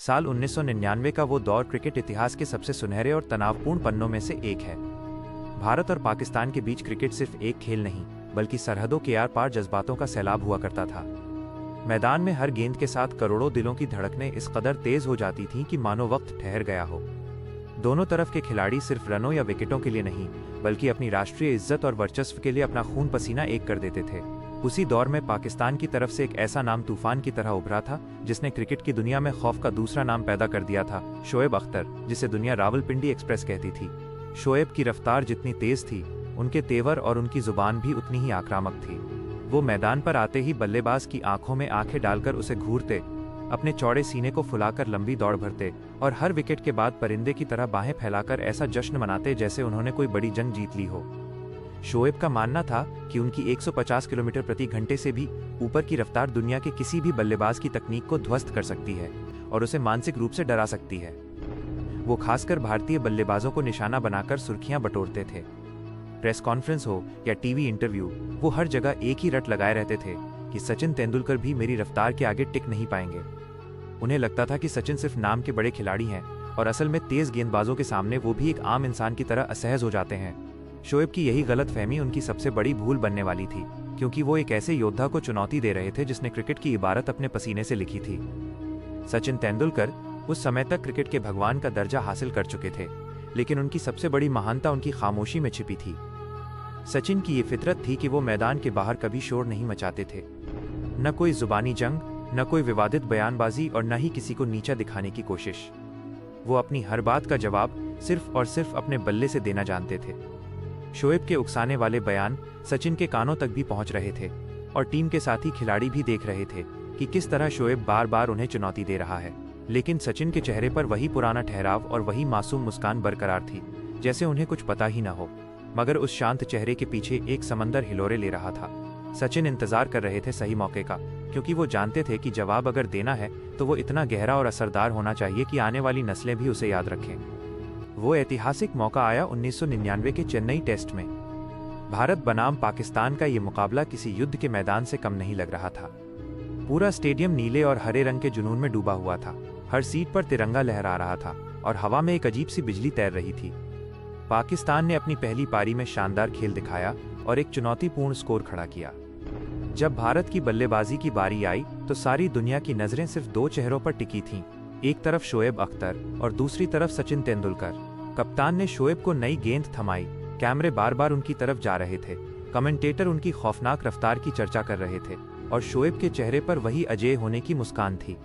साल 1999 का वो दौर क्रिकेट इतिहास के सबसे सुनहरे और तनावपूर्ण पन्नों में से एक है। भारत और पाकिस्तान के बीच क्रिकेट सिर्फ एक खेल नहीं, बल्कि सरहदों के आर पार जज्बातों का सैलाब हुआ करता था। मैदान में हर गेंद के साथ करोड़ों दिलों की धड़कनें इस कदर तेज हो जाती थीं कि मानो वक्त ठहर गया हो। दोनों तरफ के खिलाड़ी सिर्फ रनों या विकेटों के लिए नहीं, बल्कि अपनी राष्ट्रीय इज्जत और वर्चस्व के लिए अपना खून पसीना एक कर देते थे। उसी दौर में पाकिस्तान की तरफ से एक ऐसा नाम तूफान की तरह उभरा था, जिसने क्रिकेट की दुनिया में खौफ का दूसरा नाम पैदा कर दिया था, शोएब अख्तर, जिसे दुनिया रावलपिंडी एक्सप्रेस कहती थी। शोएब की रफ्तार जितनी तेज थी, उनके तेवर और उनकी जुबान भी उतनी ही आक्रामक थी। वो मैदान पर आते ही बल्लेबाज की आंखों में आंखें डालकर उसे घूरते, अपने चौड़े सीने को फुलाकर लंबी दौड़ भरते और हर विकेट के बाद परिंदे की तरह बाहें फैलाकर ऐसा जश्न मनाते जैसे उन्होंने कोई बड़ी जंग जीत ली हो। शोएब का मानना था कि उनकी 150 किलोमीटर प्रति घंटे से भी ऊपर की रफ्तार दुनिया के किसी भी बल्लेबाज की तकनीक को ध्वस्त कर सकती है और उसे मानसिक रूप से डरा सकती है। वो खासकर भारतीय बल्लेबाजों को निशाना बनाकर सुर्खियां बटोरते थे। प्रेस कॉन्फ्रेंस हो या टीवी इंटरव्यू, वो हर जगह एक ही रट लगाए रहते थे कि सचिन तेंदुलकर भी मेरी रफ्तार के आगे टिक नहीं पाएंगे। उन्हें लगता था कि सचिन सिर्फ नाम के बड़े खिलाड़ी हैं और असल में तेज गेंदबाजों के सामने वो भी एक आम इंसान की तरह असहज हो जाते हैं। शोएब की यही गलत फहमी उनकी सबसे बड़ी भूल बनने वाली थी, क्योंकि वो एक ऐसे योद्धा को चुनौती दे रहे थे जिसने क्रिकेट की इबारत अपने पसीने से लिखी थी। सचिन तेंदुलकर उस समय तक क्रिकेट के भगवान का दर्जा हासिल कर चुके थे, लेकिन उनकी सबसे बड़ी महानता उनकी खामोशी में छिपी थी। सचिन की ये फितरत थी कि वो मैदान के बाहर कभी शोर नहीं मचाते थे। न कोई जुबानी जंग, न कोई विवादित बयानबाजी और न ही किसी को नीचा दिखाने की कोशिश। वो अपनी हर बात का जवाब सिर्फ और सिर्फ अपने बल्ले से देना जानते थे। शोएब के उकसाने वाले बयान सचिन के कानों तक भी पहुंच रहे थे और टीम के साथी खिलाड़ी भी देख रहे थे कि किस तरह शोएब बार बार उन्हें चुनौती दे रहा है। लेकिन सचिन के चेहरे पर वही पुराना ठहराव और वही मासूम मुस्कान बरकरार थी, जैसे उन्हें कुछ पता ही न हो। मगर उस शांत चेहरे के पीछे एक समंदर हिलोरे ले रहा था। सचिन इंतजार कर रहे थे सही मौके का, क्योंकि वो जानते थे कि जवाब अगर देना है तो वो इतना गहरा और असरदार होना चाहिए कि आने वाली नस्लें भी उसे याद रखें। वो ऐतिहासिक मौका आया 1999 के चेन्नई टेस्ट में। भारत बनाम पाकिस्तान का ये मुकाबला किसी युद्ध के मैदान से कम नहीं लग रहा था। पूरा स्टेडियम नीले और हरे रंग के जुनून में डूबा हुआ था। हर सीट पर तिरंगा लहरा रहा था और हवा में एक अजीब सी बिजली तैर रही थी। पाकिस्तान ने अपनी पहली पारी में शानदार खेल दिखाया और एक चुनौतीपूर्ण स्कोर खड़ा किया। जब भारत की बल्लेबाजी की बारी आई तो सारी दुनिया की नजरें सिर्फ दो चेहरों पर टिकी थीं। एक तरफ शोएब अख्तर और दूसरी तरफ सचिन तेंदुलकर। कप्तान ने शोएब को नई गेंद थमाई, कैमरे बार बार उनकी तरफ जा रहे थे, कमेंटेटर उनकी खौफनाक रफ्तार की चर्चा कर रहे थे और शोएब के चेहरे पर वही अजेय होने की मुस्कान थी।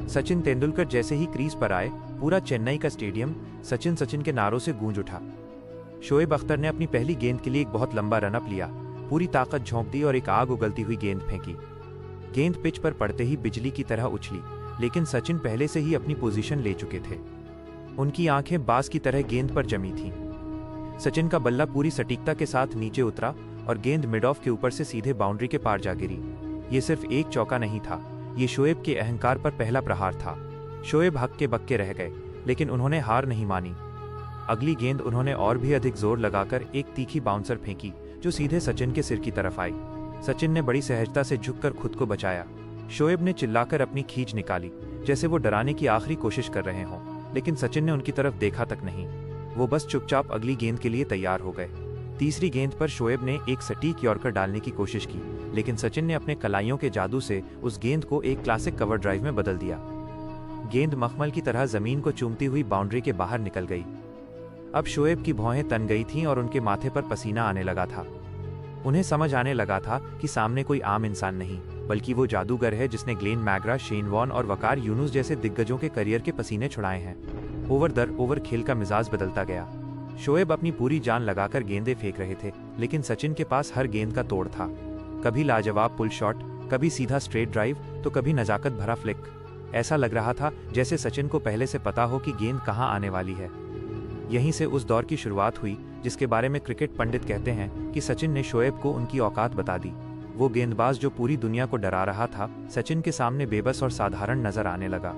सचिन तेंदुलकर जैसे ही क्रीज पर आए, पूरा चेन्नई का स्टेडियम सचिन सचिन के नारों से गूंज उठा। शोएब अख्तर ने अपनी पहली गेंद के लिए एक बहुत लंबा रनअप लिया, पूरी ताकत झोंक दी और एक आग उगलती हुई गेंद फेंकी। गेंद पिच पर पड़ते ही बिजली की तरह उछली, लेकिन सचिन पहले से ही अपनी पोजीशन ले चुके थे। उनकी आंखें बाज की तरह गेंद पर जमी थीं। सचिन का बल्ला पूरी सटीकता के साथ नीचे उतरा और गेंद मिड ऑफ के ऊपर से सीधे बाउंड्री के पार जा गिरी। ये सिर्फ एक चौका नहीं था, ये शोएब के अहंकार पर पहला प्रहार था। शोएब हक्के बक्के रह गए, लेकिन उन्होंने हार नहीं मानी। अगली गेंद उन्होंने और भी अधिक जोर लगाकर एक तीखी बाउंसर फेंकी, जो सीधे सचिन के सिर की तरफ आई। सचिन ने बड़ी सहजता से झुककर खुद को बचाया। शोएब ने चिल्लाकर अपनी खींच निकाली, जैसे वो डराने की आखिरी कोशिश कर रहे हों, लेकिन सचिन ने उनकी तरफ देखा तक नहीं। वो बस चुपचाप अगली गेंद के लिए तैयार हो गए। तीसरी गेंद पर शोएब ने एक सटीक यॉर्कर डालने की कोशिश की, लेकिन सचिन ने अपने कलाइयों के जादू से उस गेंद को एक क्लासिक कवर ड्राइव में बदल दिया। गेंद मखमल की तरह जमीन को चूमती हुई बाउंड्री के बाहर निकल गई। अब शोएब की भौहें तन गई थीं और उनके माथे पर पसीना आने लगा था। उन्हें समझ आने लगा था कि सामने कोई आम इंसान नहीं, बल्कि वो जादूगर है जिसने ग्लेन मैग्रा, शेन वॉर्न और वकार यूनुस जैसे दिग्गजों के करियर के पसीने छुड़ाए हैं। ओवर दर ओवर खेल का मिजाज बदलता गया। शोएब अपनी पूरी जान लगाकर गेंदें फेंक रहे थे, लेकिन सचिन के पास हर गेंद का तोड़ था। कभी लाजवाब पुल शॉट, कभी सीधा स्ट्रेट ड्राइव, तो कभी नजाकत भरा फ्लिक। ऐसा लग रहा था जैसे सचिन को पहले से पता हो कि गेंद कहाँ आने वाली है। यहीं से उस दौर की शुरुआत हुई जिसके बारे में क्रिकेट पंडित कहते हैं कि सचिन ने शोएब को उनकी औकात बता दी। वो गेंदबाज जो पूरी दुनिया को डरा रहा था, सचिन के सामने बेबस और साधारण नजर आने लगा।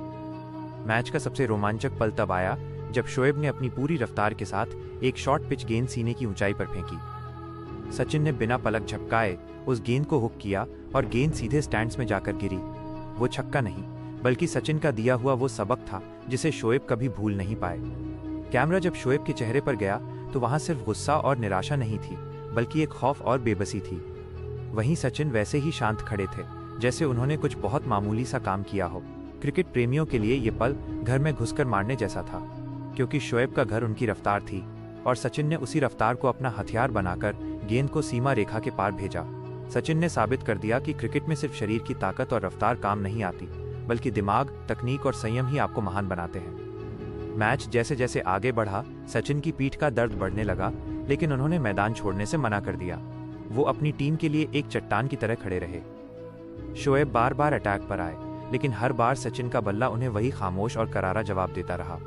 मैच का सबसे रोमांचक पल तब आया जब शोएब ने अपनी पूरी रफ्तार के साथ एक शॉर्ट पिच गेंद सीने की ऊंचाई पर फेंकी। सचिन ने बिना पलक झपकाए उस गेंद को हुक किया और गेंद सीधे स्टैंड्स में जाकर गिरी। वो छक्का नहीं, बल्कि सचिन का दिया हुआ वो सबक था जिसे शोएब कभी भूल नहीं पाए। कैमरा जब शोएब के चेहरे पर गया तो वहां सिर्फ गुस्सा और निराशा नहीं थी, बल्कि एक खौफ और बेबसी थी। वहीं सचिन वैसे ही शांत खड़े थे, जैसे उन्होंने कुछ बहुत मामूली सा काम किया हो। क्रिकेट प्रेमियों के लिए ये पल घर में घुसकर मारने जैसा था, क्योंकि शोएब का घर उनकी रफ्तार थी और सचिन ने उसी रफ्तार को अपना हथियार बनाकर गेंद को सीमा रेखा के पार भेजा। सचिन ने साबित कर दिया कि क्रिकेट में सिर्फ शरीर की ताकत और रफ्तार काम नहीं आती, बल्कि दिमाग, तकनीक और संयम ही आपको महान बनाते हैं। मैच जैसे जैसे आगे बढ़ा, सचिन की पीठ का दर्द बढ़ने लगा, लेकिन उन्होंने मैदान छोड़ने से मना कर दिया। वो अपनी टीम के लिए एक चट्टान की तरह खड़े रहे। शोएब बार बार अटैक पर आए, लेकिन हर बार सचिन का बल्ला उन्हें वही खामोश और करारा जवाब देता रहा।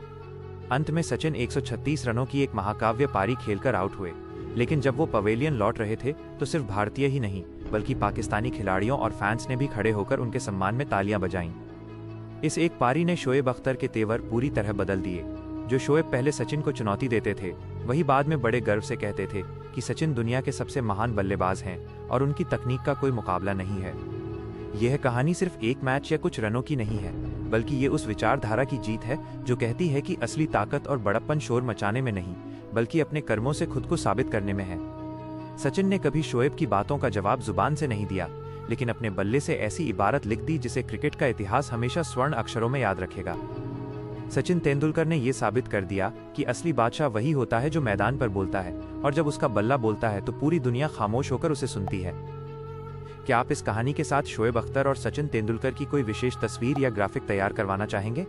अंत में सचिन 136 रनों की एक महाकाव्य पारी खेलकर आउट हुए, लेकिन जब वो पवेलियन लौट रहे थे तो सिर्फ भारतीय ही नहीं, बल्कि पाकिस्तानी खिलाड़ियों और फैंस ने भी खड़े होकर उनके सम्मान में तालियां बजाईं। इस एक पारी ने शोएब अख्तर के तेवर पूरी तरह बदल दिए। जो शोएब पहले सचिन को चुनौती देते थे, वही बाद में बड़े गर्व से कहते थे कि सचिन दुनिया के सबसे महान बल्लेबाज हैं और उनकी तकनीक का कोई मुकाबला नहीं है। यह कहानी सिर्फ एक मैच या कुछ रनों की नहीं है, बल्कि ये उस विचारधारा की जीत है जो कहती है कि असली ताकत और बड़प्पन शोर मचाने में नहीं, बल्कि अपने कर्मों से खुद को साबित करने में है। सचिन ने कभी शोएब की बातों का जवाब जुबान से नहीं दिया, लेकिन अपने बल्ले से ऐसी इबारत लिख दी जिसे क्रिकेट का इतिहास हमेशा स्वर्ण अक्षरों में याद रखेगा। सचिन तेंदुलकर ने यह साबित कर दिया कि असली बादशाह वही होता है जो मैदान पर बोलता है, और जब उसका बल्ला बोलता है तो पूरी दुनिया खामोश होकर उसे सुनती है। क्या आप इस कहानी के साथ शोएब अख्तर और सचिन तेंदुलकर की कोई विशेष तस्वीर या ग्राफिक तैयार करवाना चाहेंगे?